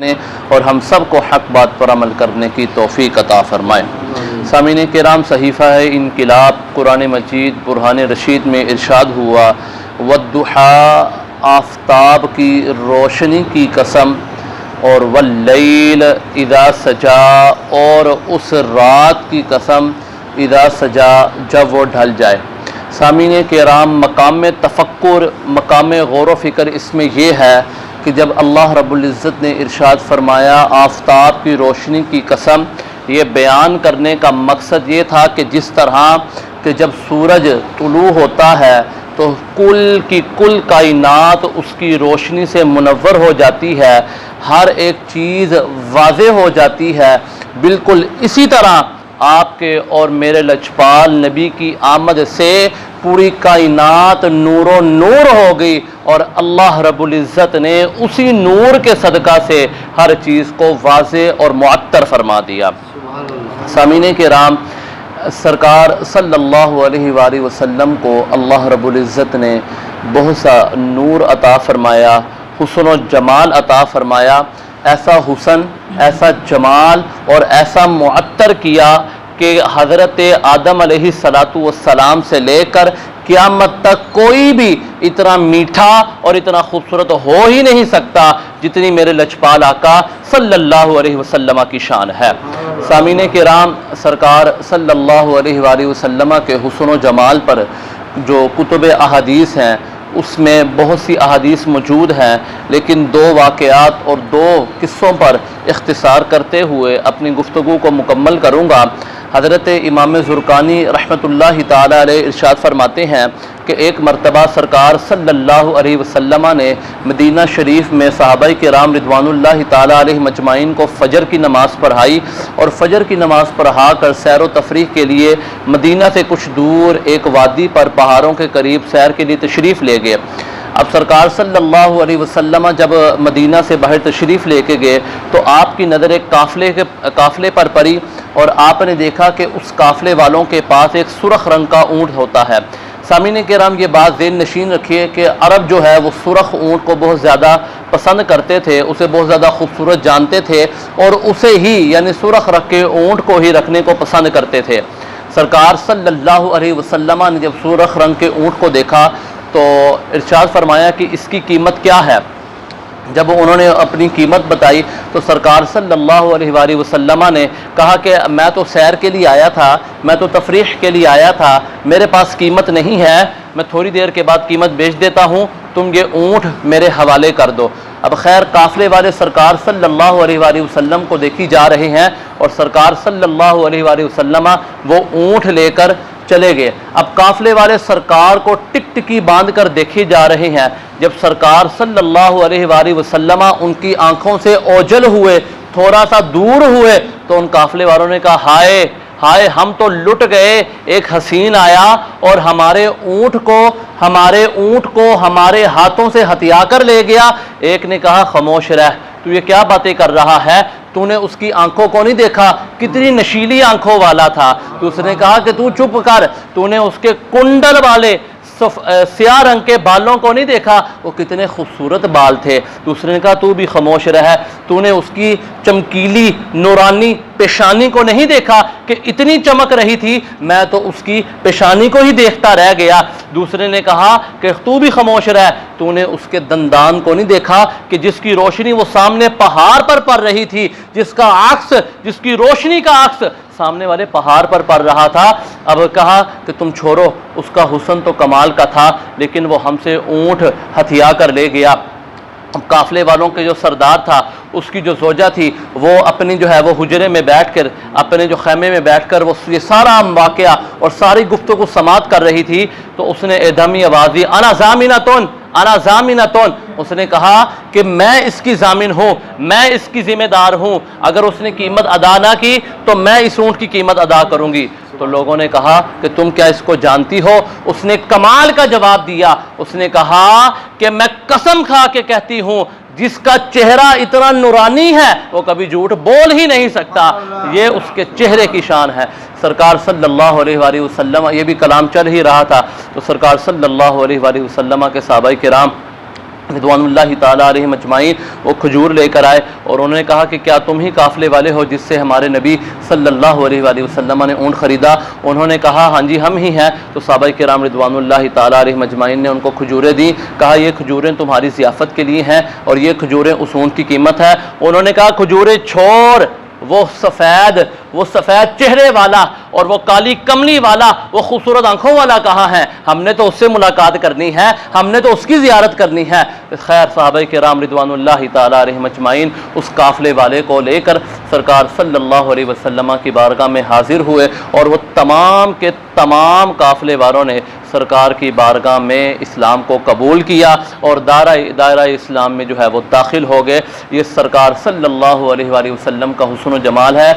और हम सब को हक बात पर अमल करने की तौफीक अता फरमाए। सामीन किराम, सहीफ़ा है इनकिलाब कुरान मजीद बुरहान रशीद में इरशाद हुआ, वद्दुहा, आफ़ताब की रोशनी की कसम, और वल्लैल इज़ा सजा, और उस रात की कसम, इज़ा सजा, जब वो ढल जाए। सामीन किराम, मकाम तफ़क्कुर, मकाम गौर व फ़िक्र इसमें यह है कि जब अल्लाह रब्बुल इज़्ज़त ने इरशाद फरमाया आफ़ताब की रोशनी की कसम, ये बयान करने का मकसद ये था कि जिस तरह कि जब सूरज तुलू होता है तो कुल की कुल कायनात उसकी रोशनी से मुनव्वर हो जाती है, हर एक चीज़ वाज़े हो जाती है, बिल्कुल इसी तरह आपके और मेरे लजपाल नबी की आमद से पूरी कायनात नूरो नूर हो गई और अल्लाह रब्बुल इज़्ज़त ने उसी नूर के सदका से हर चीज़ को वाज़े और मुअत्तर फरमा दिया। सामीने के राम, सरकार सल्लल्लाहु अलैहि वसल्लम को अल्लाह रब्बुल इज़्ज़त ने बहुत सा नूर अता फरमाया, हुस्न और जमाल अता फरमाया। ऐसा हुस्न, ऐसा जमाल और ऐसा मुअत्तर किया कि हज़रत आदम अलैहिस्सलातु वस्सलाम से लेकर क़यामत तक कोई भी इतना मीठा और इतना खूबसूरत हो ही नहीं सकता जितनी मेरे लजपाल आका सल्लल्लाहु अलैहि वसल्लम की शान है। सामीने किराम, सरकार सल्लल्लाहु अलैहि वसल्लम के हुस्न व जमाल पर जो कुतुब अहादीस हैं उसमें बहुत सी अहादीस मौजूद हैं, लेकिन दो वाक़यात और दो किस्सों पर इख्तिसार करते हुए अपनी गुफ्तगू को मुकम्मल करूँगा। हज़रत इमाम ज़ुरक़ानी रहमतुल्लाहि ताला अलैह इरशाद फरमाते हैं कि एक मरतबा सरकार सल्लल्लाहु अलैहि वसल्लम ने मदीना शरीफ में सहाबाए किराम रिदवानुल्लाहि ताला अलैहिम अजमाइन को फ़जर की नमाज़ पढ़ाई और फ़जर की नमाज़ पढ़ा कर सैर व तफरीह के लिए मदीना से कुछ दूर एक वादी पर पहाड़ों के करीब सैर के लिए तशरीफ़ ले गए। अब सरकार सल्लल्लाहु अलैहि वसल्लम जब मदीना से बाहर तशरीफ़ लेके गए तो आपकी नज़र एक काफ़िले पर पड़ी और आपने देखा कि उस काफ़िले वालों के पास एक सुरख रंग का ऊँट होता है। सामीने किराम, ये बात ज़हन नशीन रखिए कि अरब जो है वो सुरख ऊँट को बहुत ज़्यादा पसंद करते थे, उसे बहुत ज़्यादा खूबसूरत जानते थे और उसे ही यानी सुरख रख के ऊँट को ही रखने को पसंद करते थे। सरकार सल्लल्लाहु अलैहि वसल्लम ने जब सुरख रंग के ऊँट को देखा तो इरशाद फरमाया कि इसकी कीमत क्या है। जब उन्होंने अपनी कीमत बताई तो सरकार सल्लल्लाहु अलैहि वसल्लम ने कहा कि मैं तो सैर के लिए आया था, मैं तो तफरीह के लिए आया था, मेरे पास कीमत नहीं है, मैं थोड़ी देर के बाद कीमत बेच देता हूँ, तुम ये ऊँट मेरे हवाले कर दो। अब खैर काफ़िले वाले सरकार सल्लल्लाहु अलैहि वसल्लम को देखी जा रहे हैं और सरकार सल्लल्लाहु अलैहि वसल्लम वो ऊँट लेकर चले गए। अब काफ़िले वाले सरकार को टिकटिकी बांध कर देखे जा रहे हैं। जब सरकार सल्लल्लाहु अलैहि वसल्लम उनकी आंखों से ओझल हुए, थोड़ा सा दूर हुए, तो उन काफ़िले वालों ने कहा, हाय हाय, हम तो लुट गए, एक हसीन आया और हमारे ऊँट को हमारे हाथों से हथिया कर ले गया। एक ने कहा, खामोश रह, तू ये क्या बातें कर रहा है, तूने उसकी आंखों को नहीं देखा, कितनी नशीली आंखों वाला था। दूसरे ने कहा कि तू चुप कर, तूने उसके कुंडल वाले स्याह रंग के बालों को नहीं देखा, वो कितने खूबसूरत बाल थे। दूसरे ने कहा तू भी खामोश रह, तूने उसकी चमकीली नूरानी पेशानी को नहीं देखा कि इतनी चमक रही थी, मैं तो उसकी पेशानी को ही देखता रह गया। दूसरे ने कहा कि तू भी खामोश रह, तूने उसके दंदान को नहीं देखा कि जिसकी रोशनी वो सामने पहाड़ पर पड़ रही थी, जिसकी रोशनी का अक्स सामने वाले पहाड़ पर पड़ रहा था। अब कहा कि तुम छोड़ो, उसका हुस्न तो कमाल का था, लेकिन वो हमसे ऊँट हथिया कर ले गया। अब काफ़िले वालों के जो सरदार था, उसकी जो ज़ौजा थी, वो अपनी जो है वो हुजरे में बैठकर, अपने जो खैमे में बैठकर वो ये सारा वाक़या और सारी गुफ्तगू समात कर रही थी। तो उसने एदमी आवाज़ दी, अना ज़ामिनतुन, उसने कहा कि मैं इसकी ज़ामिन हूँ, मैं इसकी ज़िम्मेदार हूँ, अगर उसने कीमत अदा ना की तो मैं इस ऊँट की कीमत अदा करूँगी। तो लोगों ने कहा कि तुम क्या इसको जानती हो? उसने कमाल का जवाब दिया, उसने कहा कि मैं कसम खा के कहती हूँ, जिसका चेहरा इतना नूरानी है वो कभी झूठ बोल ही नहीं सकता, ये उसके चेहरे की शान है। सरकार सल्लल्लाहु अलैहि वसल्लम, ये भी कलाम चल ही रहा था, तो सरकार सल्लल्लाहु अलैहि वसल्लम के सहाबाए किराम रिदवानुल्लाहि ताला अलैहिम अजमाइन वो खजूर लेकर आए और उन्होंने कहा कि क्या तुम ही काफ़िले वाले हो जिससे हमारे नबी सल्लल्लाहु अलैहि वसल्लम ने ऊँट ख़रीदा। उन्होंने कहा हाँ जी हम ही हैं। तो सहाबाए किराम रिदवानुल्लाहि ताला अलैहिम अजमाइन ने उनको खजूरें दी। कहा ये खजूरें तुम्हारी ज़ियाफ़त के लिए हैं और ये खजूरें उस ऊँट की कीमत है। उन्होंने कहा खजूरें छोड़, वो सफ़ेद चेहरे वाला और वो काली कमली वाला, वो खूबसूरत आंखों वाला कहाँ है? हमने तो उससे मुलाकात करनी है, हमने तो उसकी ज़ियारत करनी है। खैर सहाबाए किराम रिदवानुल्लाहि ताला अलैहिम अजमाइन उस काफ़िले वाले को लेकर सरकार सल्लल्लाहु अलैहि वसल्लम की बारगाह में हाजिर हुए और वो तमाम के तमाम काफ़िले वालों ने सरकार की बारगाह में इस्लाम को कबूल किया और दायरा इस्लाम में जो है वो दाखिल हो गए। ये सरकार सल्लल्लाहु अलैहि वसल्लम का हुस्न व जमाल है।